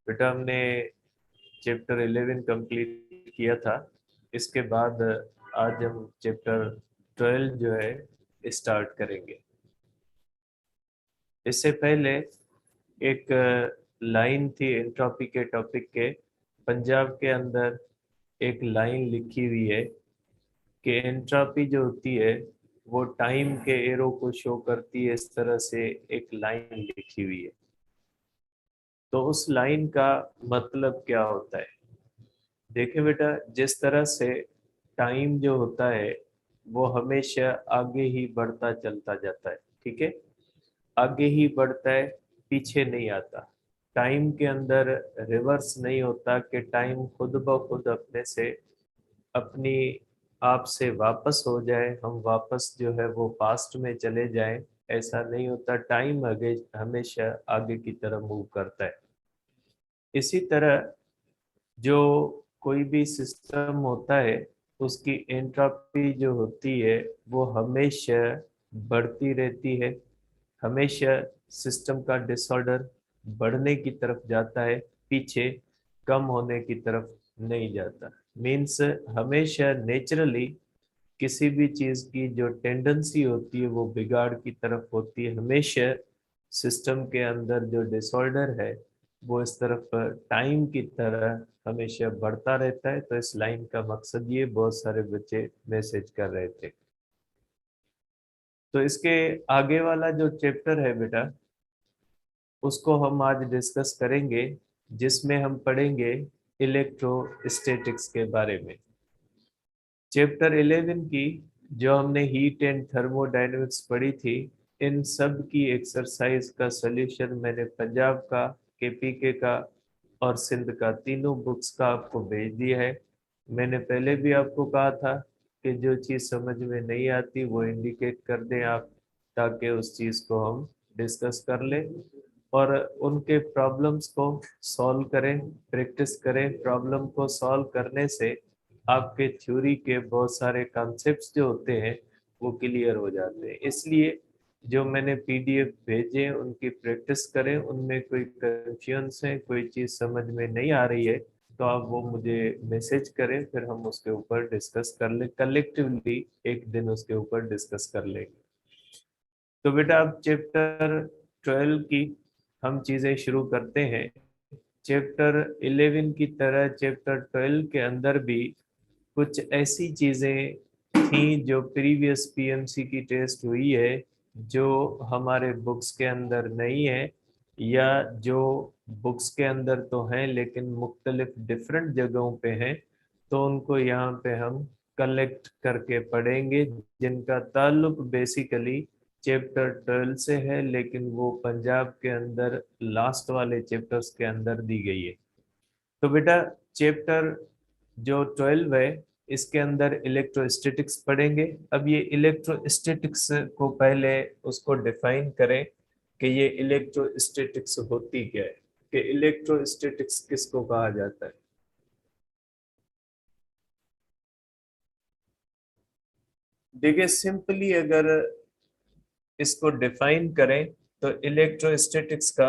बेटा हमने chapter 11 complete किया था। इसके बाद आज हम चैप्टर 12 जो है स्टार्ट करेंगे। इससे पहले एक लाइन थी एंट्रोपी के टॉपिक के। पंजाब के अंदर एक लाइन लिखी हुई है कि एंट्रोपी जो होती है वो टाइम के एरो को शो करती है। इस तरह से एक लाइन लिखी हुई है। तो उस लाइन का मतलब क्या होता है? देखिए बेटा, जिस तरह से टाइम जो होता है वो हमेशा आगे ही बढ़ता चलता जाता है। ठीक है, आगे ही बढ़ता है, पीछे नहीं आता। टाइम के अंदर रिवर्स नहीं होता कि टाइम खुद ब खुद अपने से अपनी आप से वापस हो जाए, हम वापस जो है वो पास्ट में चले जाएं। ऐसा नहीं होता। टाइम आगे हमेशा आगे की तरफ मूव करता है। इसी तरह जो कोई भी सिस्टम होता है उसकी एंट्रोपी जो होती है वो हमेशा बढ़ती रहती है। हमेशा सिस्टम का डिसऑर्डर बढ़ने की तरफ जाता है, पीछे कम होने की तरफ नहीं जाता। मीन्स हमेशा नेचुरली किसी भी चीज की जो टेंडेंसी होती है वो बिगाड़ की तरफ होती है। हमेशा सिस्टम के अंदर जो डिसऑर्डर है वो इस तरफ टाइम की तरह हमेशा बढ़ता रहता है। तो इस लाइन का मकसद ये बहुत सारे बच्चे मैसेज कर रहे थे। तो इसके आगे वाला जो चैप्टर है बेटा उसको हम आज डिस्कस करेंगे, जिसमें हम पढ़ेंगे इलेक्ट्रोस्टैटिक्स के बारे में। चैप्टर 11 की जो हमने हीट एंड थर्मोडायनेमिक्स पढ़ी थी, इन सब की एक्सरसाइज का सॉल्यूशन मैंने पंजाब का, केपीके का और सिंध का तीनों बुक्स का आपको भेज दिया है। मैंने पहले भी आपको कहा था कि जो चीज़ समझ में नहीं आती वो इंडिकेट कर दें आप, ताकि उस चीज़ को हम डिस्कस कर लें और उनके प्रॉब्लम्स को सॉल्व करें, प्रैक्टिस करें। प्रॉब्लम को सॉल्व करने से आपके थ्योरी के बहुत सारे कॉन्सेप्ट्स जो होते हैं वो क्लियर हो जाते हैं। इसलिए जो मैंने पीडीएफ भेजे उनकी प्रैक्टिस करें। उनमें कोई कंफ्यूजन है, कोई चीज़ समझ में नहीं आ रही है तो आप वो मुझे मैसेज करें, फिर हम उसके ऊपर डिस्कस कर ले, कलेक्टिवली एक दिन उसके ऊपर डिस्कस कर लेंगे। तो बेटा अब चैप्टर 12 की हम चीज़ें शुरू करते हैं। चैप्टर 11 की तरह चैप्टर 12 के अंदर भी कुछ ऐसी चीजें थी जो प्रीवियस पीएमसी की टेस्ट हुई है, जो हमारे बुक्स के अंदर नहीं है, या जो बुक्स के अंदर तो हैं लेकिन मुख्तलिफ डिफरेंट जगहों पे हैं। तो उनको यहाँ पे हम कलेक्ट करके पढ़ेंगे, जिनका ताल्लुक बेसिकली चैप्टर 12 से है, लेकिन वो पंजाब के अंदर लास्ट वाले चैप्टर्स के अंदर दी गई है। तो बेटा चैप्टर जो 12 है इसके अंदर इलेक्ट्रोस्टैटिक्स पढ़ेंगे। अब ये इलेक्ट्रोस्टैटिक्स को पहले उसको डिफाइन करें कि ये इलेक्ट्रोस्टैटिक्स होती क्या है, कि इलेक्ट्रोस्टैटिक्स किसको कहा जाता है। देखिए सिंपली अगर इसको डिफाइन करें तो इलेक्ट्रोस्टैटिक्स का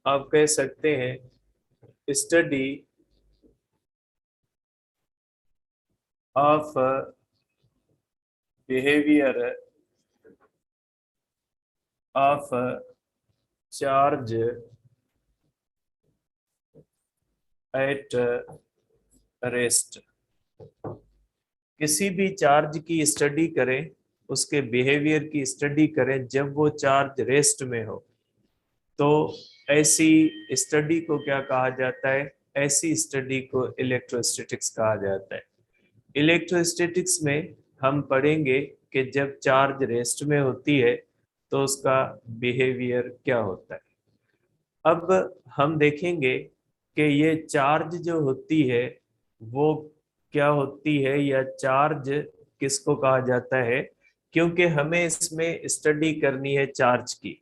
आप कह सकते हैं study of behaviour of charge at rest. किसी भी चार्ज की स्टडी करें, उसके बिहेवियर की स्टडी करें जब वो चार्ज रेस्ट में हो, तो ऐसी स्टडी को क्या कहा जाता है? ऐसी स्टडी को इलेक्ट्रोस्टैटिक्स कहा जाता है। इलेक्ट्रोस्टैटिक्स में हम पढ़ेंगे कि जब चार्ज रेस्ट में होती है तो उसका बिहेवियर क्या होता है। अब हम देखेंगे कि ये चार्ज जो होती है वो क्या होती है, या चार्ज किसको कहा जाता है, क्योंकि हमें इसमें स्टडी करनी है चार्ज की।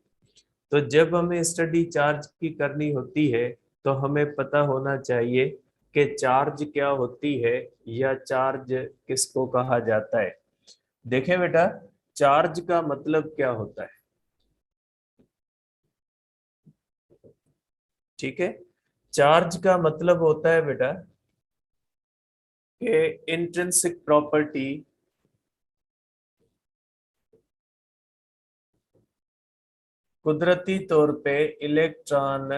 तो जब हमें स्टडी चार्ज की करनी होती है तो हमें पता होना चाहिए कि चार्ज क्या होती है या चार्ज किसको कहा जाता है। देखें बेटा, चार्ज का मतलब क्या होता है? ठीक है, चार्ज का मतलब होता है बेटा कि इंट्रिंसिक प्रॉपर्टी कुदरती तौर पे इलेक्ट्रॉन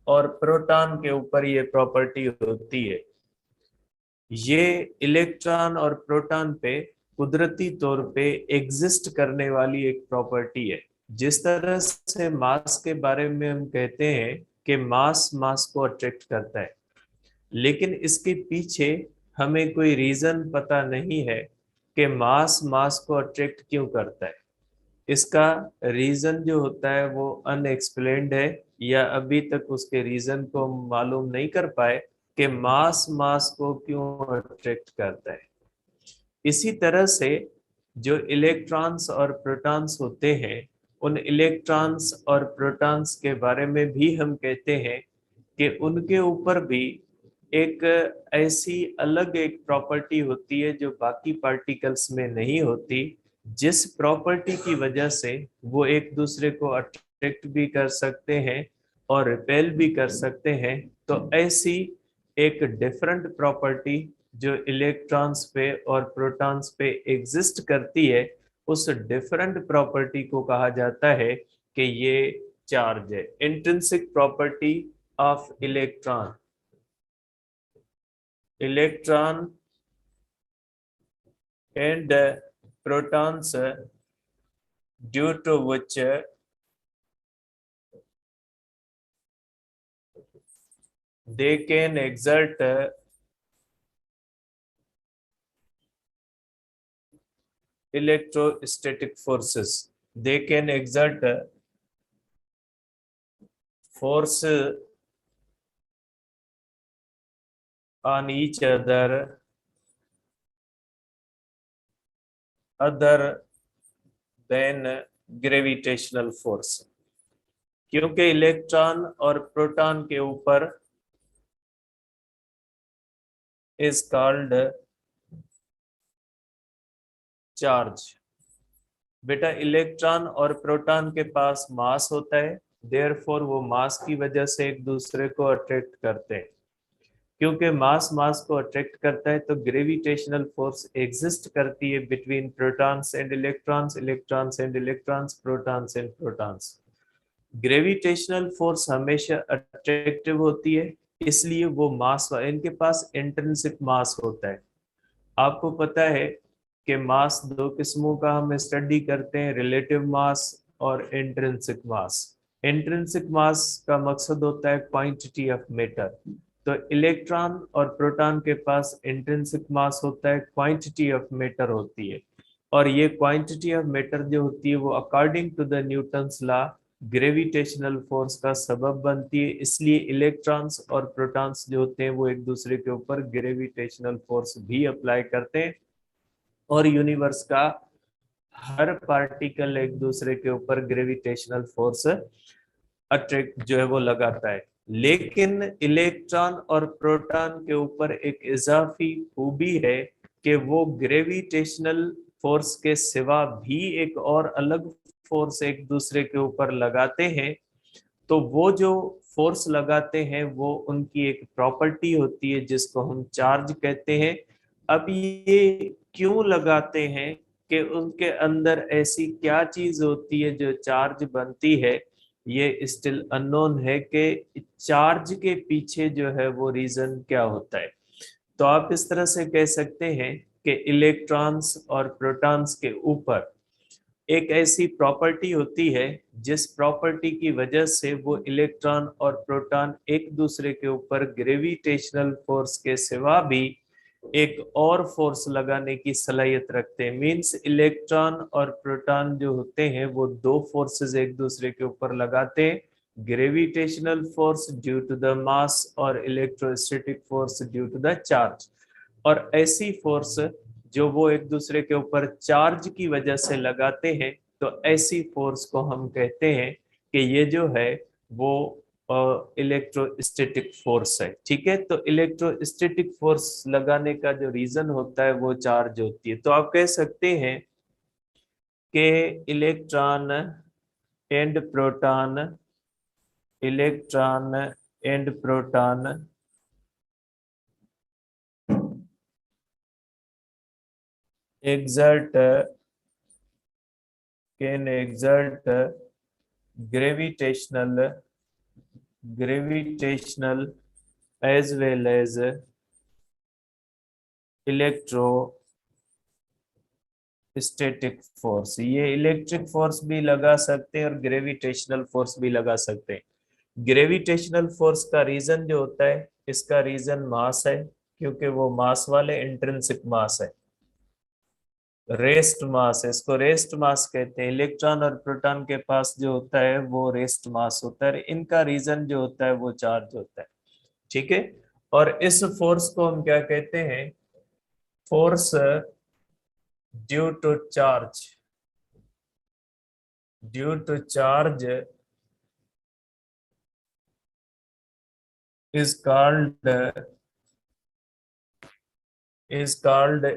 और प्रोटॉन के ऊपर ये प्रॉपर्टी होती है। ये इलेक्ट्रॉन और प्रोटॉन पे कुदरती तौर पे एग्जिस्ट करने वाली एक प्रॉपर्टी है। जिस तरह से मास के बारे में हम कहते हैं कि मास मास को अट्रैक्ट करता है, लेकिन इसके पीछे हमें कोई रीजन पता नहीं है कि मास मास को अट्रैक्ट क्यों करता है। इसका रीजन जो होता है वो अनएक्सप्लेन्ड है, या अभी तक उसके रीजन को हम मालूम नहीं कर पाए कि मास मास को क्यों अट्रैक्ट करता है। इसी तरह से जो इलेक्ट्रॉन्स और प्रोटॉन्स होते हैं, उन इलेक्ट्रॉन्स और प्रोटॉन्स के बारे में भी हम कहते हैं कि उनके ऊपर भी एक ऐसी अलग एक प्रॉपर्टी होती है जो बाकी पार्टिकल्स में नहीं होती, जिस प्रॉपर्टी की वजह से वो एक दूसरे को अट्रैक्ट भी कर सकते हैं और रिपेल भी कर सकते हैं। तो ऐसी एक डिफरेंट प्रॉपर्टी जो इलेक्ट्रॉन्स पे और प्रोटॉन्स पे एग्जिस्ट करती है, उस डिफरेंट प्रॉपर्टी को कहा जाता है कि ये चार्ज है। Intrinsic property of electron and protons, due to which they can exert electrostatic forces. They can exert force on each other than gravitational force. क्योंकि इलेक्ट्रॉन और प्रोटॉन के ऊपर is called चार्ज। बेटा इलेक्ट्रॉन और proton के पास मास होता है, therefore वो मास की वजह से एक दूसरे को अट्रैक्ट करते हैं। क्योंकि मास मास को अट्रैक्ट करता है तो ग्रेविटेशनल फोर्स एग्जिस्ट करती है between protons and electrons, electrons and electrons, protons and protons. Gravitational force हमेशा अट्रैक्टिव होती है, इसलिए वो मास, इनके पास इंट्रिंसिक मास होता है। आपको पता है कि मास दो किस्मों का हम स्टडी करते हैं, रिलेटिव मास और इंट्रिंसिक मास। इंट्रिंसिक मास का मकसद होता है क्वांटिटी ऑफ मैटर। तो इलेक्ट्रॉन और प्रोटॉन के पास इंट्रिंसिक मास होता है, क्वांटिटी ऑफ मैटर होती है। और ये क्वांटिटी ऑफ मैटर जो होती है वो according to the Newton's law gravitational force का सबब बनती है। इसलिए इलेक्ट्रॉन्स और प्रोटॉन्स जो होते हैं वो एक दूसरे के ऊपर ग्रेविटेशनल फोर्स भी अप्लाई करते हैं, और यूनिवर्स का हर पार्टिकल एक दूसरे के ऊपर ग्रेविटेशनल फोर्स अट्रैक्ट जो है वो लगाता है। लेकिन इलेक्ट्रॉन और प्रोटॉन के ऊपर एक इजाफी खूबी है कि वो ग्रेविटेशनल फोर्स के सिवा भी एक और अलग फोर्स एक दूसरे के ऊपर लगाते हैं। तो वो जो फोर्स लगाते हैं वो उनकी एक प्रॉपर्टी होती है जिसको हम चार्ज कहते हैं। अब ये क्यों लगाते हैं, कि उनके अंदर ऐसी क्या चीज होती है जो चार्ज बनती है, ये स्टिल अननोन है कि चार्ज के पीछे जो है वो रीजन क्या होता है। तो आप इस तरह से कह सकते हैं कि इलेक्ट्रॉन्स और प्रोटॉन्स के ऊपर एक ऐसी प्रॉपर्टी होती है जिस प्रॉपर्टी की वजह से वो इलेक्ट्रॉन और प्रोटॉन एक दूसरे के ऊपर ग्रेविटेशनल फोर्स के सिवा भी एक और फोर्स लगाने की सलाहियत रखते हैं। मींस इलेक्ट्रॉन और प्रोटॉन जो होते हैं वो दो फोर्सेस एक दूसरे के ऊपर लगाते हैं, gravitational force due to the mass और electrostatic force due to the charge. और ऐसी फोर्स जो वो एक दूसरे के ऊपर चार्ज की वजह से लगाते हैं, तो ऐसी फोर्स को हम कहते हैं कि ये जो है वो इलेक्ट्रोस्टैटिक फोर्स है। ठीक है, तो इलेक्ट्रोस्टैटिक फोर्स लगाने का जो रीजन होता है वो चार्ज होती है। तो आप कह सकते हैं कि electron and proton, electron and proton exert can exert gravitational as well as electrostatic force. ये इलेक्ट्रिक फोर्स भी लगा सकते हैं और ग्रेविटेशनल फोर्स भी लगा सकते हैं। ग्रेविटेशनल फोर्स का रीजन जो होता है, इसका रीजन मास है, क्योंकि वो मास वाले इंट्रिंसिक मास है, रेस्ट मास है, इसको रेस्ट मास कहते हैं। इलेक्ट्रॉन और प्रोटॉन के पास जो होता है वो रेस्ट मास होता है, इनका रीजन जो होता है वो चार्ज होता है। ठीक है, और इस फोर्स को हम क्या कहते हैं? Force due to charge, due to charge is called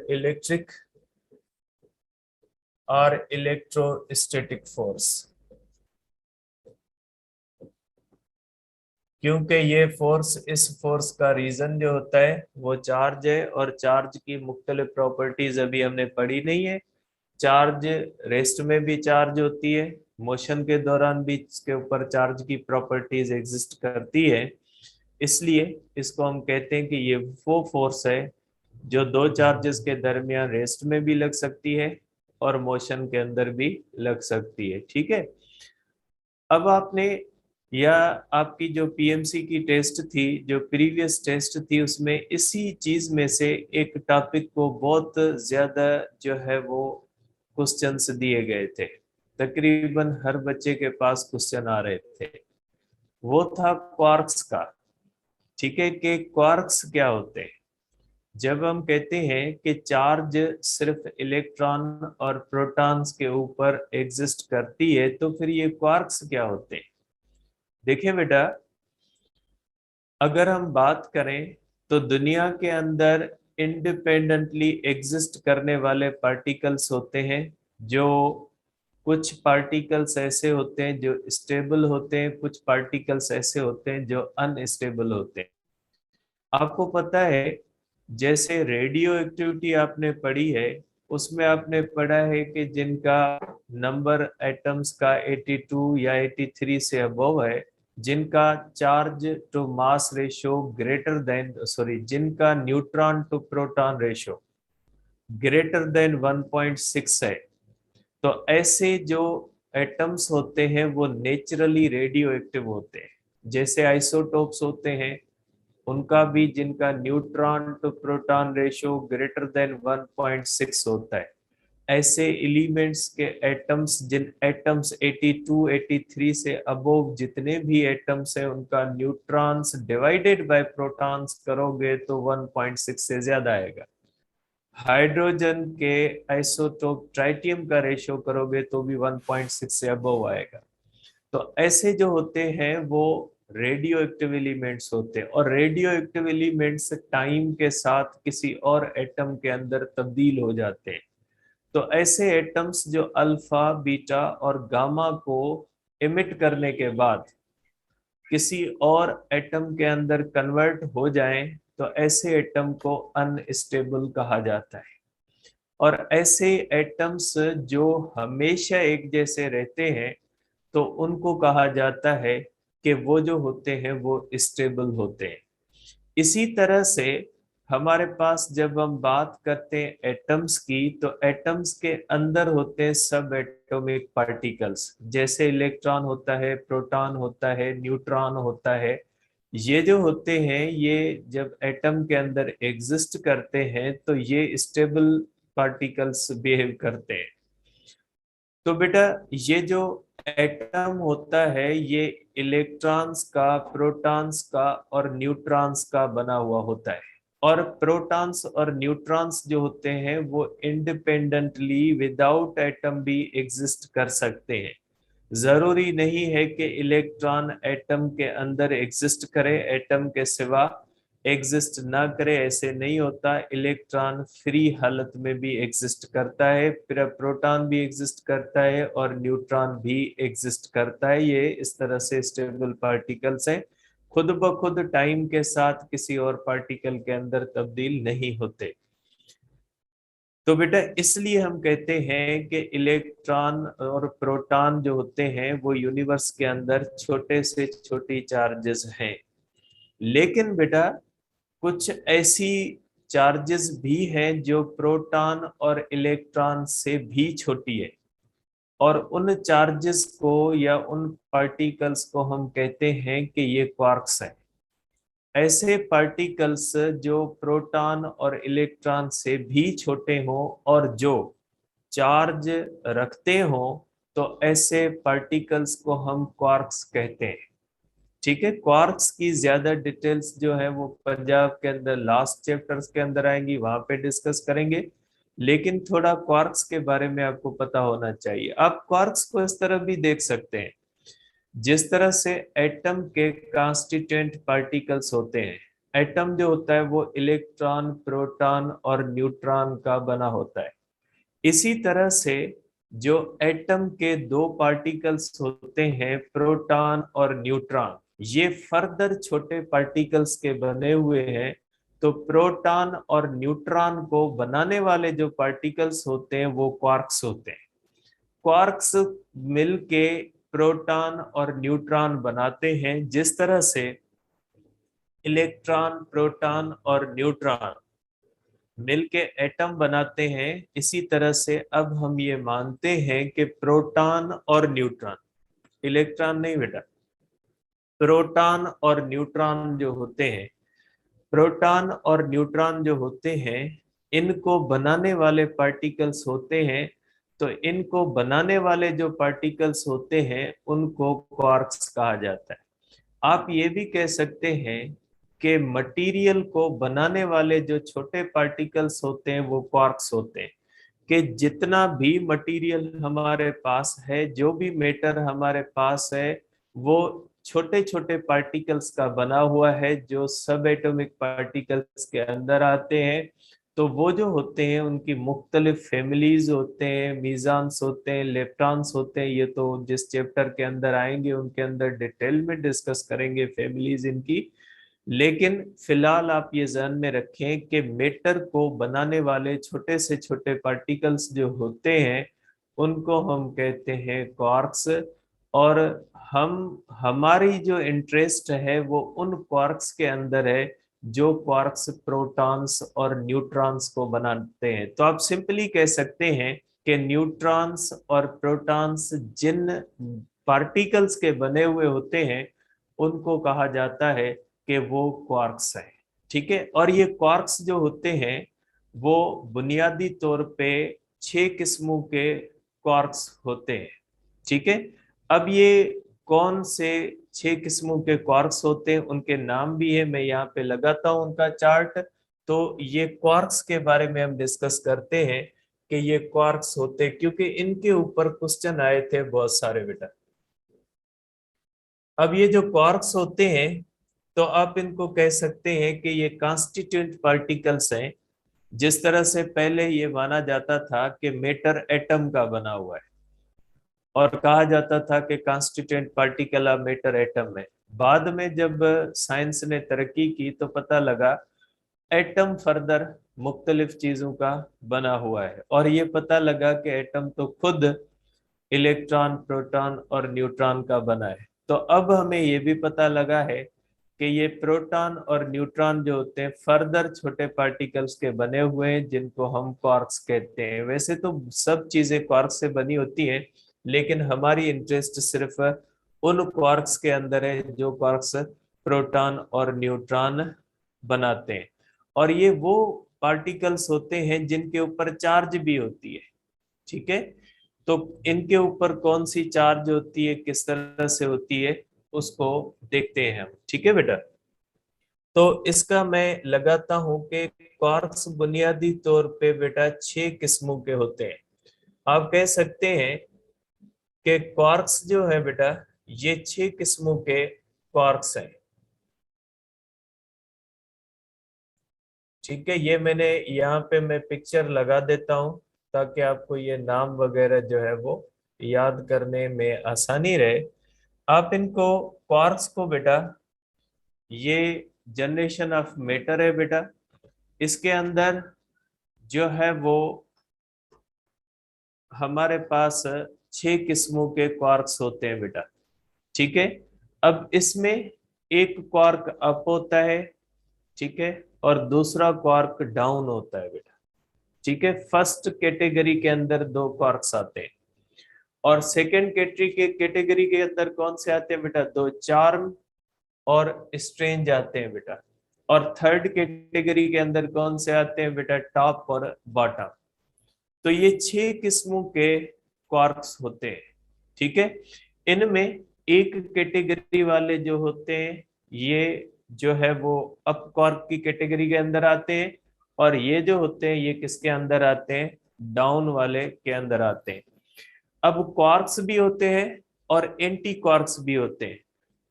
electric or electrostatic force। क्योंकि ये फोर्स, इस फोर्स का रीजन जो होता है वो चार्ज है, और चार्ज की मुख्तलिफ प्रॉपर्टीज अभी हमने पढ़ी नहीं है। चार्ज रेस्ट में भी चार्ज होती है, मोशन के दौरान भी इसके ऊपर चार्ज की प्रॉपर्टीज एग्जिस्ट करती है। इसलिए इसको हम कहते हैं कि ये वो फोर्स है जो दो चार्जेस के दरमियान रेस्ट में भी लग सकती है और मोशन के अंदर भी लग सकती है। ठीक है, अब आपने, या आपकी जो पीएमसी की टेस्ट थी, जो प्रीवियस टेस्ट थी, उसमें इसी चीज में से एक टॉपिक को बहुत ज्यादा जो है वो क्वेश्चंस दिए गए थे। तकरीबन हर बच्चे के पास क्वेश्चन आ रहे थे, वो था क्वार्क्स का। ठीक है, कि क्वार्क्स क्या होते हैं? जब हम कहते हैं कि चार्ज सिर्फ इलेक्ट्रॉन और प्रोटॉन्स के ऊपर एग्जिस्ट करती है, तो फिर ये क्वार्क्स क्या होते हैं? देखिए बेटा, अगर हम बात करें तो दुनिया के अंदर इंडिपेंडेंटली एग्जिस्ट करने वाले पार्टिकल्स होते हैं। जो कुछ पार्टिकल्स ऐसे होते हैं जो स्टेबल होते हैं, कुछ पार्टिकल्स ऐसे होते हैं जो अनस्टेबल होते हैं। आपको पता है, जैसे रेडियो एक्टिविटी आपने पढ़ी है, उसमें आपने पढ़ा है कि जिनका नंबर एटम्स का 82 या 83 से अबव है, जिनका charge to mass ratio greater than, sorry, जिनका neutron to proton ratio greater than 1.6 है, तो ऐसे जो एटम्स होते हैं वो नेचुरली रेडियो एक्टिव होते हैं। जैसे आइसोटोप्स होते हैं, उनका भी जिनका neutron to proton ratio greater than 1.6 होता है, ऐसे एलिमेंट्स के एटम्स, जिन एटम्स 82 83 से अबोव जितने भी एटम्स हैं, उनका न्यूट्रॉन्स डिवाइडेड बाय प्रोटॉन्स करोगे तो 1.6 से ज्यादा आएगा। हाइड्रोजन के आइसोटोप ट्राइटियम का रेशियो करोगे तो भी 1.6 से अबव आएगा। तो ऐसे जो होते हैं वो रेडियो एक्टिव एलिमेंट्स होते हैं, और रेडियो एक्टिव एलिमेंट्स टाइम के साथ किसी और एटम के अंदर तब्दील हो जाते हैं। तो ऐसे एटम्स जो अल्फा, बीटा और गामा को इमिट करने के बाद किसी और एटम के अंदर कन्वर्ट हो जाएं, तो ऐसे एटम को अनस्टेबल कहा जाता है। और ऐसे एटम्स जो हमेशा एक जैसे रहते हैं, तो उनको कहा जाता है कि वो जो होते हैं वो स्टेबल होते हैं। इसी तरह से हमारे पास जब हम बात करते हैं एटम्स की, तो एटम्स के अंदर होते हैं सब एटॉमिक पार्टिकल्स। जैसे इलेक्ट्रॉन होता है, प्रोटॉन होता है, न्यूट्रॉन होता है। ये जो होते हैं, ये जब एटम के अंदर एग्जिस्ट करते हैं तो ये स्टेबल पार्टिकल्स बिहेव करते हैं। तो बेटा, ये जो एटम होता है ये इलेक्ट्रॉन्स का, प्रोटॉन्स का और न्यूट्रॉन्स का बना हुआ होता है। और प्रोटॉन्स और न्यूट्रॉन्स जो होते हैं वो इंडिपेंडेंटली विदाउट एटम भी एग्जिस्ट कर सकते हैं। जरूरी नहीं है कि इलेक्ट्रॉन एटम के अंदर एग्जिस्ट करे, एटम के सिवा एग्जिस्ट ना करे, ऐसे नहीं होता। इलेक्ट्रॉन फ्री हालत में भी एग्जिस्ट करता है, फिर प्रोटॉन भी एग्जिस्ट करता है और न्यूट्रॉन भी एग्जिस्ट करता है। ये इस तरह से स्टेबल पार्टिकल्स हैं। खुद ब खुद टाइम के साथ किसी और पार्टिकल के अंदर तब्दील नहीं होते। तो बेटा इसलिए हम कहते हैं कि इलेक्ट्रॉन और प्रोटॉन जो होते हैं वो यूनिवर्स के अंदर छोटे से छोटी चार्जेस हैं। लेकिन बेटा कुछ ऐसी चार्जेस भी हैं जो प्रोटॉन और इलेक्ट्रॉन से भी छोटी है, और उन चार्जेस को या उन पार्टिकल्स को हम कहते हैं कि ये क्वार्क्स हैं। ऐसे पार्टिकल्स जो प्रोटॉन और इलेक्ट्रॉन से भी छोटे हों और जो चार्ज रखते हों, तो ऐसे पार्टिकल्स को हम क्वार्क्स कहते हैं। ठीक है, क्वार्क्स की ज्यादा डिटेल्स जो है वो पंजाब के अंदर लास्ट चैप्टर्स के अंदर आएंगी, वहां पे डिस्कस करेंगे। लेकिन थोड़ा क्वार्क्स के बारे में आपको पता होना चाहिए। आप क्वार्क्स को इस तरह भी देख सकते हैं, जिस तरह से एटम के कांस्टिट्यूएंट पार्टिकल्स होते हैं। एटम जो होता है वो इलेक्ट्रॉन, प्रोटॉन और न्यूट्रॉन का बना होता है। इसी तरह से जो एटम के दो पार्टिकल्स होते हैं, प्रोटॉन और न्यूट्रॉन, ये फर्दर छोटे पार्टिकल्स के बने हुए हैं। तो प्रोटॉन और न्यूट्रॉन को बनाने वाले जो पार्टिकल्स होते हैं वो क्वार्क्स होते हैं। क्वार्क्स मिलके प्रोटॉन और न्यूट्रॉन बनाते हैं। जिस तरह से इलेक्ट्रॉन, प्रोटॉन और न्यूट्रॉन मिलके एटम बनाते हैं, इसी तरह से अब हम ये मानते हैं कि प्रोटॉन और न्यूट्रॉन, इलेक्ट्रॉन नहीं बेटा, प्रोटॉन और न्यूट्रॉन जो होते हैं, प्रोटॉन और न्यूट्रॉन जो होते हैं, इनको बनाने वाले पार्टिकल्स होते हैं। तो इनको बनाने वाले जो पार्टिकल्स होते हैं उनको क्वार्क्स कहा जाता है। आप ये भी कह सकते हैं कि मटेरियल को बनाने वाले जो छोटे पार्टिकल्स होते हैं वो क्वार्क्स होते हैं। कि जितना भी मटेरियल हमारे पास है, जो भी मैटर हमारे पास है, वो छोटे छोटे पार्टिकल्स का बना हुआ है जो सब एटॉमिक पार्टिकल्स के अंदर आते हैं। तो वो जो होते हैं उनकी मुख्तलिफ फैमिलीज होते हैं, मीजान्स होते हैं, लेप्टॉन्स होते हैं। ये तो जिस चैप्टर के अंदर आएंगे उनके अंदर डिटेल में डिस्कस करेंगे फैमिलीज इनकी। लेकिन फिलहाल आप ये ध्यान में रखें कि मैटर को बनाने वाले छोटे से छोटे पार्टिकल्स जो होते हैं उनको हम कहते हैं क्वार्क्स। और हम हमारी जो इंटरेस्ट है वो उन क्वार्क्स के अंदर है जो क्वार्क्स प्रोटॉन्स और न्यूट्रॉन्स को बनाते हैं। तो आप सिंपली कह सकते हैं कि न्यूट्रॉन्स और प्रोटॉन्स जिन पार्टिकल्स के बने हुए होते हैं उनको कहा जाता है कि वो क्वार्क्स हैं। ठीक है, और ये क्वार्क्स जो होते हैं वो बुनियादी तौर पे 6 किस्मों के क्वार्क्स होते हैं। ठीक है, अब ये कौन से 6 किस्मों के क्वार्क्स होते हैं उनके नाम भी है, मैं यहाँ पे लगाता हूं उनका चार्ट। तो ये क्वार्क्स के बारे में हम डिस्कस करते हैं कि ये क्वार्क्स होते हैं, क्योंकि इनके ऊपर क्वेश्चन आए थे बहुत सारे बेटा। अब ये जो क्वार्क्स होते हैं, तो आप इनको कह सकते हैं कि ये कांस्टिट्यूएंट पार्टिकल्स हैं। जिस तरह से पहले ये माना जाता था कि मैटर एटम का बना हुआ है, और कहा जाता था कि कांस्टिट्यूएंट पार्टिकल ऑफ मैटर एटम है। बाद में जब साइंस ने तरक्की की तो पता लगा एटम फर्दर मुख्तलिफ चीजों का बना हुआ है, और ये पता लगा कि एटम तो खुद इलेक्ट्रॉन, प्रोटॉन और न्यूट्रॉन का बना है। तो अब हमें ये भी पता लगा है कि ये प्रोटॉन और न्यूट्रॉन जो होते हैं फर्दर छोटे पार्टिकल्स के बने हुए हैं जिनको हम क्वार्क्स कहते हैं। वैसे तो सब चीजें क्वार्क्स से बनी होती हैं, लेकिन हमारी इंटरेस्ट सिर्फ उन क्वार्क्स के अंदर है जो क्वार्क्स प्रोटॉन और न्यूट्रॉन बनाते हैं। और ये वो पार्टिकल्स होते हैं जिनके ऊपर चार्ज भी होती है। ठीक है, तो इनके ऊपर कौन सी चार्ज होती है, किस तरह से होती है, उसको देखते हैं हम। ठीक है बेटा, तो इसका मैं लगाता हूं कि क्वार्क्स बुनियादी तौर पे बेटा 6 किस्मों के होते हैं। आप कह सकते हैं कि क्वार्क्स जो है बेटा ये 6 किस्मों के क्वार्क्स हैं। ठीक है, ये मैंने यहाँ पे मैं पिक्चर लगा देता हूँ ताकि आपको ये नाम वगैरह जो है वो याद करने में आसानी रहे। आप इनको क्वार्क्स को बेटा ये जनरेशन ऑफ मैटर है बेटा। इसके अंदर जो है वो हमारे पास 6 किस्मों के क्वार्क्स होते हैं बेटा। ठीक है। अब इसमें एक क्वार्क अप होता है, ठीक है, और दूसरा क्वार्क डाउन होता है बेटा। ठीक है, फर्स्ट कैटेगरी के अंदर दो क्वार्क्स आते हैं, और सेकंड कैटेगरी के अंदर कौन से आते हैं बेटा? दो चार्म और स्ट्रेंज आते हैं बेटा। और थर्ड कैटेगरी के अंदर कौन से आते हैं बेटा? टॉप और बॉटम। तो ये 6 किस्मों के क्वार्क्स होते हैं। ठीक है। इनमें एक कैटेगरी वाले जो होते हैं ये जो है वो अप क्वार्क की कैटेगरी के अंदर आते हैं, और ये जो होते हैं ये किसके अंदर आते हैं? डाउन वाले के अंदर आते हैं। अब क्वार्क्स भी होते हैं और एंटी क्वार्क्स भी होते हैं।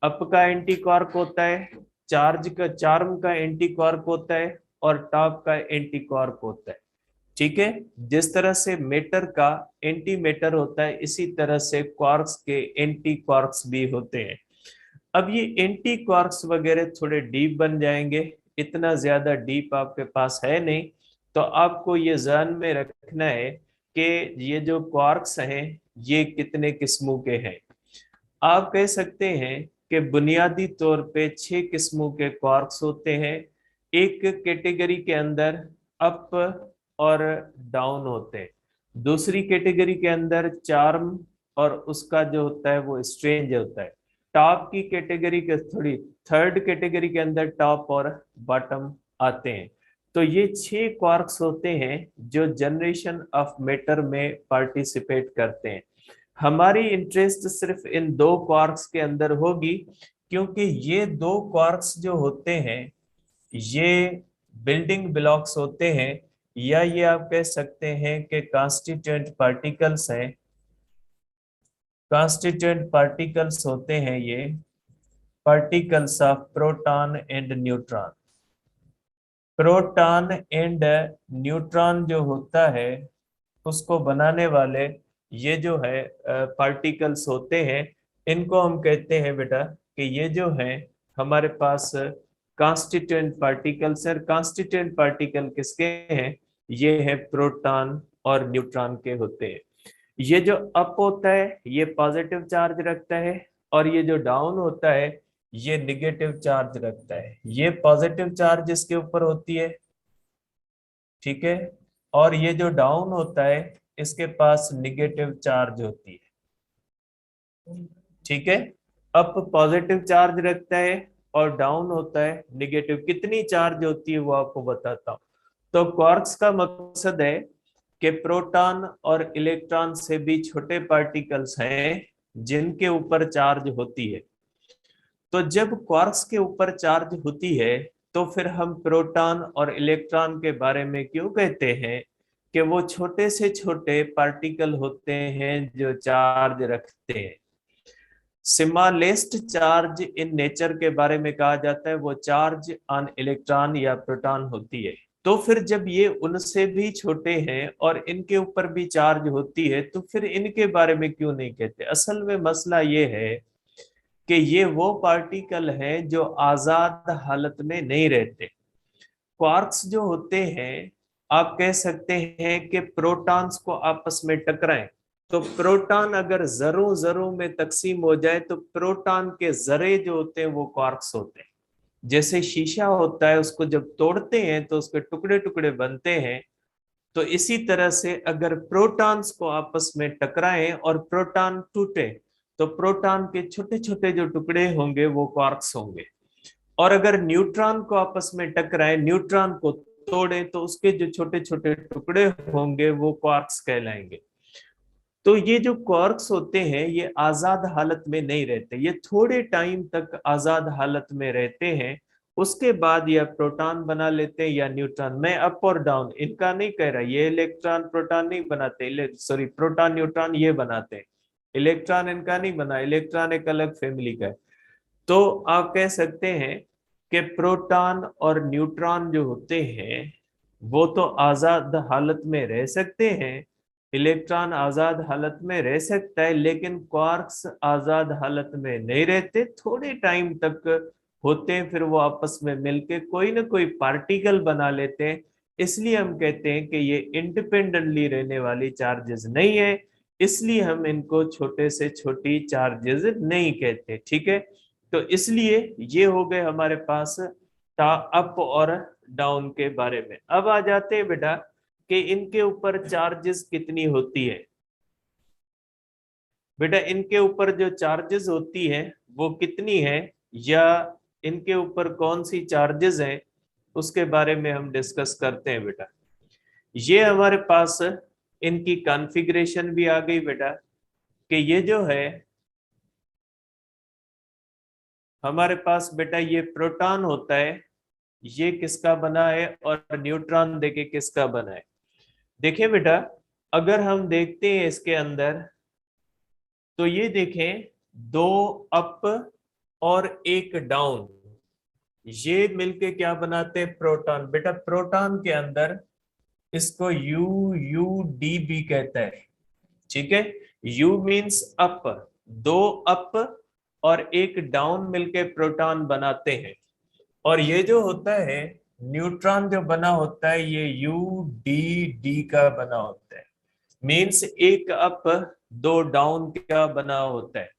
अप का एंटी क्वार्क होता है, चार्म का एंटी क्वार्क होता है, और टॉप का एंटी क्वार्क होता है। ठीक है। जिस तरह से मेटर का एंटी मेटर होता है, इसी तरह से क्वार्क्स के एंटी क्वार्क्स भी होते हैं। अब ये एंटी क्वार्क्स वगैरह थोड़े डीप बन जाएंगे, इतना ज्यादा डीप आपके पास है नहीं। तो आपको ये ध्यान में रखना है कि ये जो क्वार्क्स हैं ये कितने किस्मों के हैं। आप कह सकते हैं कि बुनियादी तौर पे 6 किस्मों के क्वार्क्स होते हैं। एक कैटेगरी के अंदर अप और डाउन होते हैं, दूसरी कैटेगरी के अंदर चार्म और उसका जो होता है वो स्ट्रेंज होता है। टॉप की कैटेगरी के थोड़ी थर्ड कैटेगरी के अंदर टॉप और बॉटम आते हैं। तो ये 6 क्वार्क्स होते हैं जो जनरेशन ऑफ मैटर में पार्टिसिपेट करते हैं। हमारी इंटरेस्ट सिर्फ इन दो क्वार्क्स के अंदर होगी, क्योंकि ये दो क्वार्क्स जो होते हैं ये बिल्डिंग ब्लॉक्स होते हैं, या ये आप कह सकते हैं कि कांस्टिट्यूएंट पार्टिकल्स हैं। कांस्टिट्यूएंट पार्टिकल्स होते हैं ये particles of proton and neutron. Proton and neutron जो होता है उसको बनाने वाले ये जो है पार्टिकल्स होते हैं, इनको हम कहते हैं बेटा कि ये जो है हमारे पास कांस्टिट्यूएंट पार्टिकल्स है। कांस्टिट्यूएंट पार्टिकल किसके हैं? ये है प्रोटॉन और न्यूट्रॉन के होते हैं। ये जो अप होता है ये पॉजिटिव चार्ज रखता है, और ये जो डाउन होता है ये निगेटिव चार्ज रखता है। ये पॉजिटिव चार्ज इसके ऊपर होती है, ठीक है, और ये जो डाउन होता है इसके पास निगेटिव चार्ज होती है। ठीक है। अप पॉजिटिव चार्ज रखता है और डाउन होता है निगेटिव। कितनी चार्ज होती है वो आपको बताता हूं। तो क्वार्क्स का मकसद है कि प्रोटॉन और इलेक्ट्रॉन से भी छोटे पार्टिकल्स हैं जिनके ऊपर चार्ज होती है। तो जब क्वार्क्स के ऊपर चार्ज होती है तो फिर हम प्रोटॉन और इलेक्ट्रॉन के बारे में क्यों कहते हैं कि वो छोटे से छोटे पार्टिकल होते हैं जो चार्ज रखते हैं। स्मॉलेस्ट चार्ज इन नेचर के बारे में कहा जाता है वो चार्ज ऑन इलेक्ट्रॉन या प्रोटॉन होती है। तो फिर जब ये उनसे भी छोटे हैं और इनके ऊपर भी चार्ज होती है तो फिर इनके बारे में क्यों नहीं कहते? असल में मसला ये है कि ये वो पार्टिकल हैं जो आजाद हालत में नहीं रहते। क्वार्क्स जो होते हैं आप कह सकते हैं कि प्रोटॉन्स को आपस में टकराएं, तो प्रोटॉन अगर जरों जरों में तकसीम हो जाए तो प्रोटॉन के जरे जो होते हैं वो क्वार्क्स होते हैं। जैसे शीशा होता है, उसको जब तोड़ते हैं तो उसके टुकड़े टुकड़े बनते हैं। तो इसी तरह से अगर प्रोटॉन्स को आपस में टकराएं और प्रोटॉन टूटे तो प्रोटॉन के छोटे छोटे जो टुकड़े होंगे वो क्वार्क्स होंगे। और अगर न्यूट्रॉन को आपस में टकराए, न्यूट्रॉन को तोड़े तो उसके जो छोटे छोटे टुकड़े होंगे वो क्वार्क्स कहलाएंगे। तो ये जो क्वार्क्स होते हैं ये आजाद हालत में नहीं रहते, ये थोड़े टाइम तक आजाद हालत में रहते हैं। उसके बाद या प्रोटॉन बना लेते हैं या न्यूट्रॉन। मैं अप और डाउन इनका नहीं कह रहा, ये इलेक्ट्रॉन प्रोटॉन नहीं बनाते, सॉरी प्रोटॉन न्यूट्रॉन ये बनाते हैं। इलेक्ट्रॉन इनका नहीं बना, इलेक्ट्रॉन एक अलग फैमिली का है। तो आप कह सकते हैं कि प्रोटॉन और न्यूट्रॉन जो होते हैं वो तो आजाद हालत में रह सकते हैं, इलेक्ट्रॉन आजाद हालत में रह सकता है, लेकिन क्वार्क्स आजाद हालत में नहीं रहते। थोड़े टाइम तक होते हैं, फिर वो आपस में मिलके कोई ना कोई पार्टिकल बना लेते हैं। इसलिए हम कहते हैं कि ये इंडिपेंडेंटली रहने वाली चार्जेस नहीं है, इसलिए हम इनको छोटे से छोटी चार्जेस नहीं कहते। ठीक है, तो इसलिए ये हो गए हमारे पास अप और डाउन के बारे में। अब आ जाते हैं बेटा कि इनके ऊपर चार्जेस कितनी होती है। बेटा इनके ऊपर जो चार्जेस होती है वो कितनी है, या इनके ऊपर कौन सी चार्जेस हैं, उसके बारे में हम डिस्कस करते हैं बेटा। ये हमारे पास इनकी कॉन्फ़िगरेशन भी आ गई बेटा, कि ये जो है हमारे पास बेटा ये प्रोटॉन होता है, ये किसका बना है, और न्यूट्रॉन देखे किसका बना है। देखिए बेटा, अगर हम देखते हैं इसके अंदर, तो ये देखें, दो अप और एक डाउन, ये मिलके क्या बनाते हैं, प्रोटॉन। बेटा प्रोटॉन के अंदर इसको यू यू डी भी कहता है। ठीक है, यू मींस अप, दो अप और एक डाउन मिलके प्रोटॉन बनाते हैं। और ये जो होता है न्यूट्रॉन जो बना होता है, ये यू डी डी का बना होता है। मींस एक अप दो डाउन का बना होता है।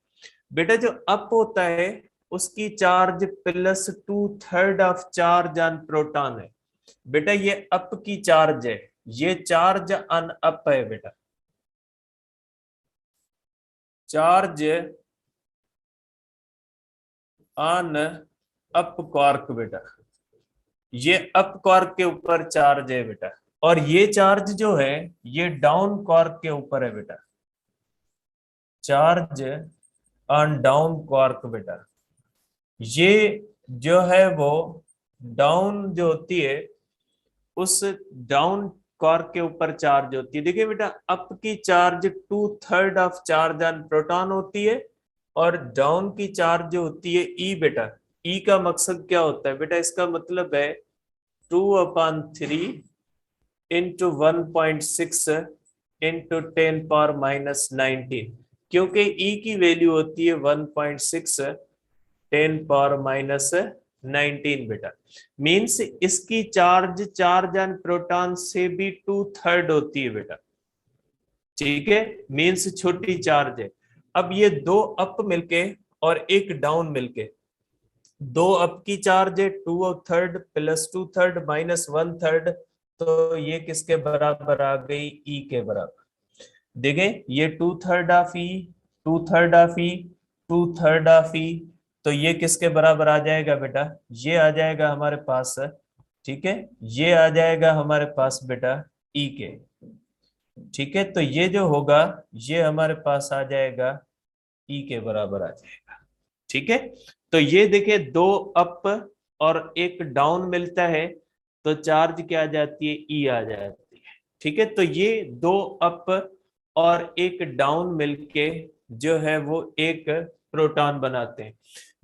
बेटा जो अप होता है उसकी charge +2/3 of charge on proton है। बेटा ये अप की चार्ज है, ये चार्ज ऑन अप है बेटा, चार्ज ऑन अप क्वार्क बेटा, ये अप क्वार्क के ऊपर चार्ज है बेटा। और ये चार्ज जो है ये डाउन क्वार्क के ऊपर है बेटा, चार्ज ऑन डाउन क्वार्क बेटा। ये जो है वो डाउन जो होती है उस डाउन क्वार्क के ऊपर चार्ज होती है। देखिए बेटा, अप की charge 2/3 of charge on proton होती है, और डाउन की चार्ज जो होती है ई बेटा। ई का मकसद क्या होता है बेटा, इसका मतलब है 2/3 इंटू 1.6 इंटू 10⁻⁻⁹, क्योंकि ई की वैल्यू होती है 1.6 10⁻⁻⁹ बेटा। मींस इसकी चार्ज ऑन प्रोटॉन से भी 2/3 होती है बेटा। ठीक है, मींस छोटी चार्ज है। अब ये दो अप मिलके और एक डाउन मिलके, दो अप की चार्ज है 2/3 +2/3 -1/3, तो ये किसके बराबर आ गई, ई के बराबर। देखें, ये 2/3 of E, 2/3 of E, 2/3 of E, तो ये किसके बराबर आ जाएगा बेटा, ये आ जाएगा हमारे पास। ठीक है, ये आ जाएगा हमारे पास बेटा ई के। ठीक है, तो ये जो होगा ये हमारे पास आ जाएगा ई के बराबर आ जाएगा। ठीक है, तो ये देखिए, दो अप और एक डाउन मिलता है तो चार्ज क्या आ जाती है, ई आ जाती है। ठीक है, तो ये दो अप और एक डाउन मिलके जो है वो एक प्रोटॉन बनाते हैं,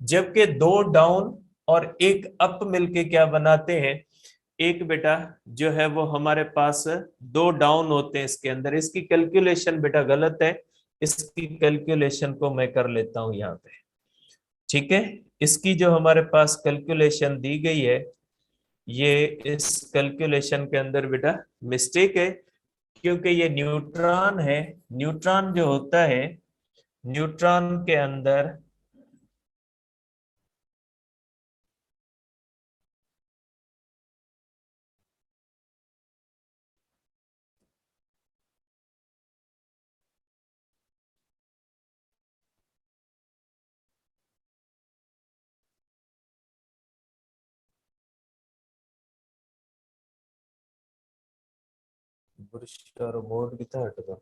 जबकि दो डाउन और एक अप मिलके क्या बनाते हैं, एक बेटा जो है वो हमारे पास दो डाउन होते हैं इसके अंदर। इसकी कैलकुलेशन बेटा गलत है, इसकी कैलकुलेशन को मैं कर लेता हूं यहाँ पे। ठीक है, इसकी जो हमारे पास कैलकुलेशन दी गई है, ये इस कैलकुलेशन के अंदर बेटा मिस्टेक है, क्योंकि ये न्यूट्रॉन है। न्यूट्रॉन जो होता है, न्यूट्रॉन के अंदर बुरशर मोड कितना हटगा,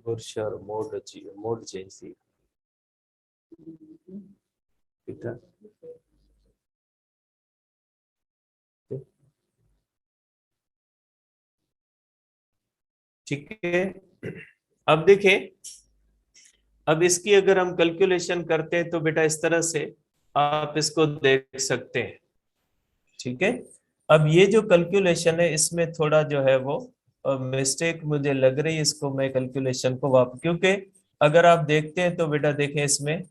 बुरशर मोड अच्छी मोड चेंज थी कितना। ठीक है, अब देखें, अब इसकी अगर हम कैलकुलेशन करते हैं तो बेटा इस तरह से आप इसको देख सकते हैं। ठीक है, अब ये जो कैलकुलेशन है इसमें थोड़ा जो है वो मिस्टेक मुझे लग रही है, इसको मैं कैलकुलेशन को वापस, क्योंकि अगर आप देखते हैं तो बेटा देखें इसमें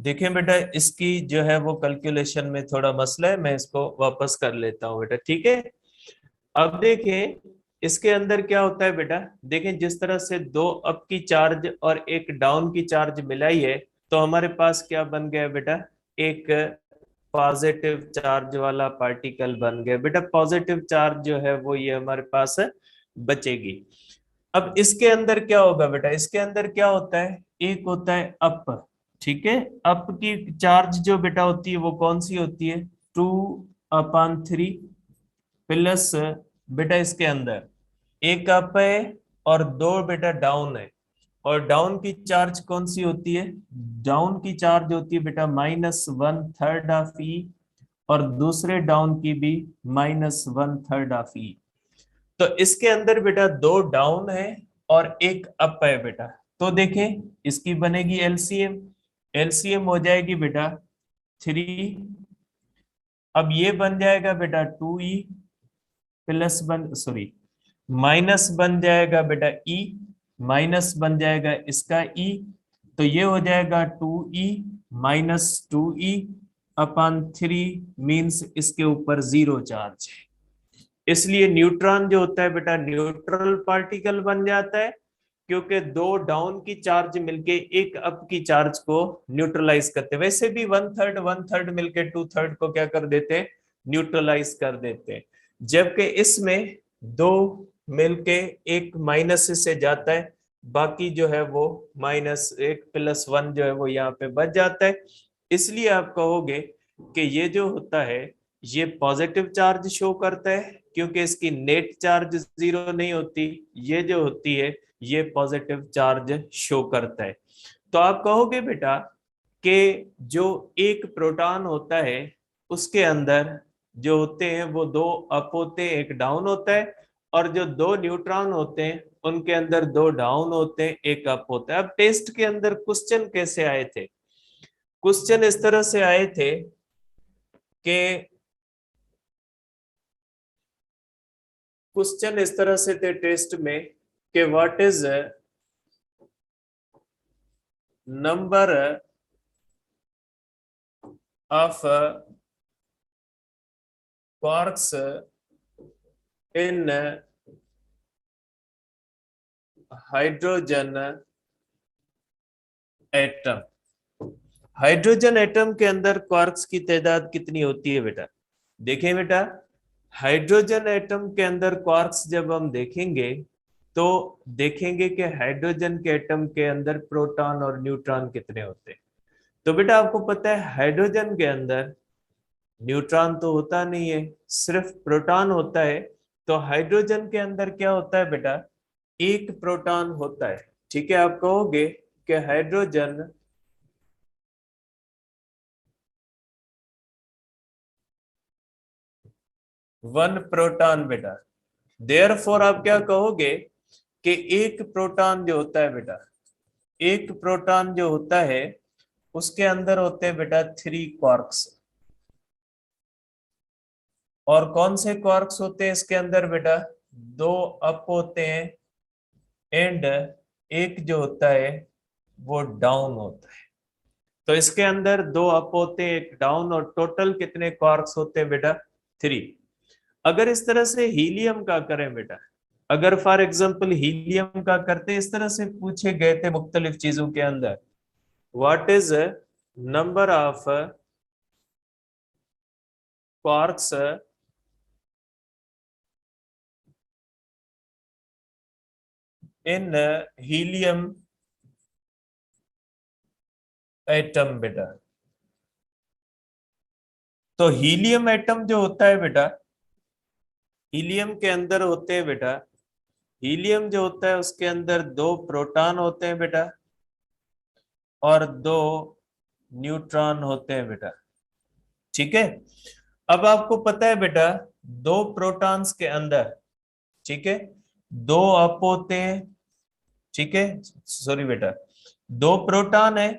देखें बेटा, इसकी जो है वो कैलकुलेशन में थोड़ा मसला है, मैं इसको वापस कर लेता हूँ बेटा, ठीक है। अब देखें इसके अंदर क्या होता है बेटा, देखें जिस तरह से दो अप की चार्ज और एक डाउन की चार्ज मिलाई है, तो हमारे पास क्या बन गया बेटा, एक पॉजिटिव चार्ज वाला पार्टिकल बन गया बेटा। पॉजिटिव चार्ज जो है वो ये हमारे पास बचेगी। अब इसके अंदर क्या होगा बेटा, इसके अंदर क्या होता है, एक होता है अप, ठीक है। अप की चार्ज जो बेटा होती है वो कौन सी होती है, 2/3 प्लस बेटा इसके अंदर एक अप है और दो बेटा डाउन है। और डाउन की चार्ज कौन सी होती है, डाउन की चार्ज होती है बेटा -1/3 ऑफ ई, और दूसरे डाउन की भी -1/3 ऑफ ई। तो इसके अंदर बेटा दो डाउन है और एक अप है बेटा। तो देखें इसकी बनेगी एलसीएम, एलसीएम हो जाएगी बेटा 3। अब ये बन जाएगा बेटा 2e प्लस बन सॉरी माइनस बन जाएगा बेटा e, माइनस बन जाएगा इसका e। तो ये हो जाएगा 2e माइनस 2e/3 मीन्स इसके ऊपर जीरो चार्ज है। इसलिए न्यूट्रॉन जो होता है बेटा न्यूट्रल पार्टिकल बन जाता है, क्योंकि दो डाउन की चार्ज मिलके एक अप की चार्ज को न्यूट्रलाइज करते हैं। वैसे भी 1/3 मिलके 2/3 को क्या कर देते हैं, न्यूट्रलाइज कर देते हैं। जबकि इसमें दो मिलके एक माइनस से जाता है, बाकी जो है वो -1 + 1 जो है वो यहाँ पे बच जाता है। इसलिए आप कहोगे कि ये जो होता है ये पॉजिटिव चार्ज शो करता है, क्योंकि इसकी नेट चार्ज जीरो नहीं होती, ये जो होती है ये पॉजिटिव चार्ज शो करता है। तो आप कहोगे बेटा कि जो एक प्रोटॉन होता है उसके अंदर जो होते हैं वो दो अप होते हैं एक डाउन होता है, और जो दो न्यूट्रॉन होते हैं उनके अंदर दो डाउन होते हैं एक अप होता है। अब टेस्ट के अंदर क्वेश्चन कैसे आए थे, क्वेश्चन इस तरह से आए थे कि क्वेश्चन इस तरह से थे टेस्ट में कि what is number of quarks in hydrogen atom. Hydrogen atom के अंदर क्वार्क्स की तादाद कितनी होती है बेटा। देखें बेटा, हाइड्रोजन एटम के अंदर क्वार्क्स जब हम देखेंगे तो देखेंगे कि हाइड्रोजन के एटम के अंदर प्रोटॉन और न्यूट्रॉन कितने होते हैं। तो बेटा आपको पता है हाइड्रोजन के अंदर न्यूट्रॉन तो होता नहीं है, सिर्फ प्रोटॉन होता है। तो हाइड्रोजन के अंदर क्या होता है बेटा, एक प्रोटॉन होता है। ठीक है, आप कहोगे कि हाइड्रोजन वन प्रोटॉन बेटा। देयरफॉर आप क्या कहोगे कि एक प्रोटॉन जो होता है बेटा, एक प्रोटॉन जो होता है उसके अंदर होते हैं बेटा 3 क्वार्क्स। और कौन से क्वार्क्स होते हैं इसके अंदर बेटा, दो अप होते हैं एंड एक जो होता है वो डाउन होता है। तो इसके अंदर दो अप होते हैं एक डाउन, और टोटल कितने क्वार्क्स होते हैं बेटा, 3। अगर इस तरह से हीलियम का करें बेटा, अगर फॉर एग्जांपल हीलियम का करते इस तरह से पूछे गए थे मुख्तलिफ चीजों के अंदर, what is number of quarks in helium atom बेटा। तो हीलियम एटम जो होता है बेटा, हीलियम के अंदर होते हैं बेटा, हीलियम जो होता है उसके अंदर दो प्रोटॉन होते हैं बेटा और दो न्यूट्रॉन होते हैं बेटा। ठीक है, अब आपको पता है बेटा दो प्रोटॉन्स के अंदर, ठीक है, दो अप होते हैं, ठीक है, सॉरी बेटा, दो प्रोटॉन है,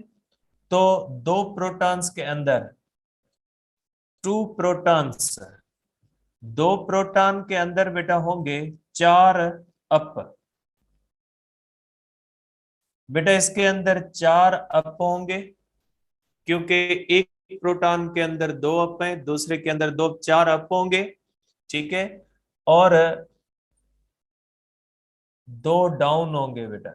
तो दो प्रोटॉन्स के अंदर 2 प्रोटॉन्स, दो प्रोटॉन के अंदर बेटा होंगे 4 अप। बेटा इसके अंदर 4 अप होंगे क्योंकि एक प्रोटॉन के अंदर दो अप हैं, दूसरे के अंदर दो, चार अप होंगे, ठीक है, और दो डाउन होंगे बेटा।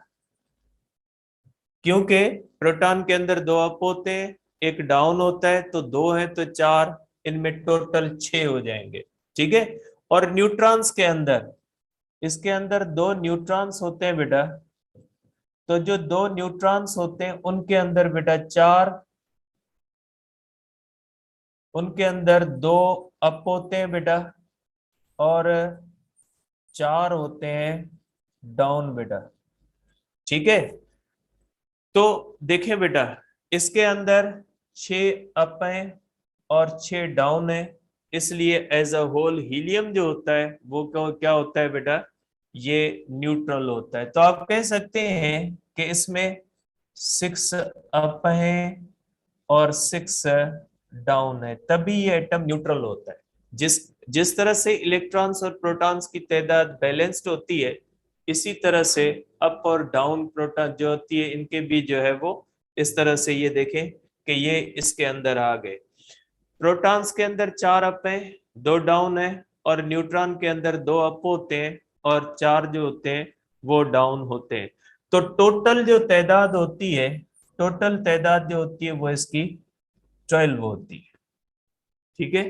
क्योंकि प्रोटॉन के अंदर दो अप होते हैं, एक डाउन होता है, तो दो है तो चार, इनमें टोटल छह हो जाएंगे, ठीक है। और न्यूट्रॉन्स के अंदर, इसके अंदर दो न्यूट्रॉन्स होते हैं बेटा, तो जो दो न्यूट्रॉन्स होते हैं उनके अंदर बेटा चार, उनके अंदर दो अप होते हैं बेटा, और चार होते हैं डाउन बेटा, ठीक है। तो देखें बेटा, इसके अंदर छह अप हैं और छह डाउन है, इसलिए एज अ होल हीलियम जो होता है वो क्या होता है बेटा, ये न्यूट्रल होता है। तो आप कह सकते हैं कि इसमें सिक्स अप हैं और सिक्स डाउन है, तभी ये एटम न्यूट्रल होता है। जिस जिस तरह से इलेक्ट्रॉन्स और प्रोटॉन्स की तादाद बैलेंस्ड होती है, इसी तरह से अप और डाउन प्रोटॉन जो होती है, इनके भी जो है वो इस तरह से, ये देखें कि ये इसके अंदर आ गए। प्रोटॉन्स के अंदर चार अप हैं, दो डाउन है, और न्यूट्रॉन के अंदर दो अप होते हैं और चार जो होते हैं वो डाउन होते हैं। तो टोटल जो तादाद होती है, टोटल तादाद जो होती है वो इसकी 12 होती है, ठीक है।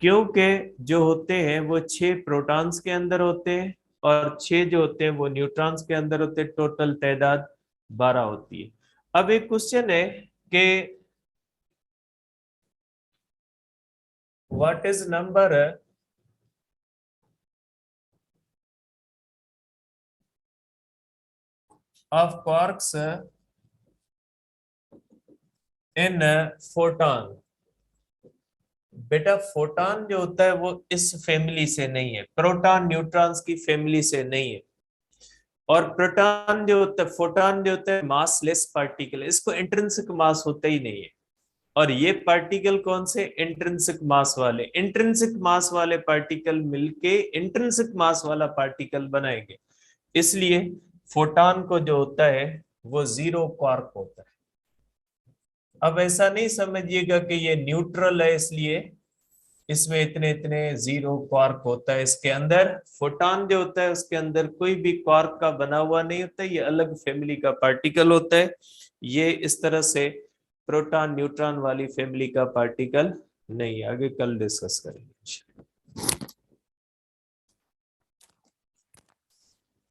क्योंकि जो होते हैं वो छह प्रोटॉन्स के अंदर होते हैं और छह जो होते हैं वो न्यूट्रॉन्स के अंदर होते हैं, टोटल तादाद 12 होती है। अब एक क्वेश्चन है कि what is number of quarks in photon. बेटा फोटॉन जो होता है वो इस फैमिली से नहीं है, प्रोटॉन न्यूट्रॉन्स की फैमिली से नहीं है। और प्रोटॉन जो होता है, फोटॉन जो होता है मासलेस पार्टिकल, इसको इंट्रिंसिक मास होता ही नहीं है। और ये पार्टिकल कौन से, इंट्रिंसिक मास वाले, इंट्रिंसिक मास वाले पार्टिकल मिलके इंट्रिंसिक मास वाला पार्टिकल बनाएंगे। इसलिए फोटॉन को जो होता है वो जीरो क्वार्क होता है। अब ऐसा नहीं समझिएगा कि ये न्यूट्रल है इसलिए इसमें इतने इतने जीरो क्वार्क होता है। इसके अंदर फोटॉन जो होता है उसके अंदर कोई भी क्वार्क का बना हुआ नहीं होता, ये अलग फैमिली का पार्टिकल होता है। ये इस तरह से प्रोटॉन न्यूट्रॉन वाली फैमिली का पार्टिकल नहीं है। आगे कल डिस्कस करेंगे।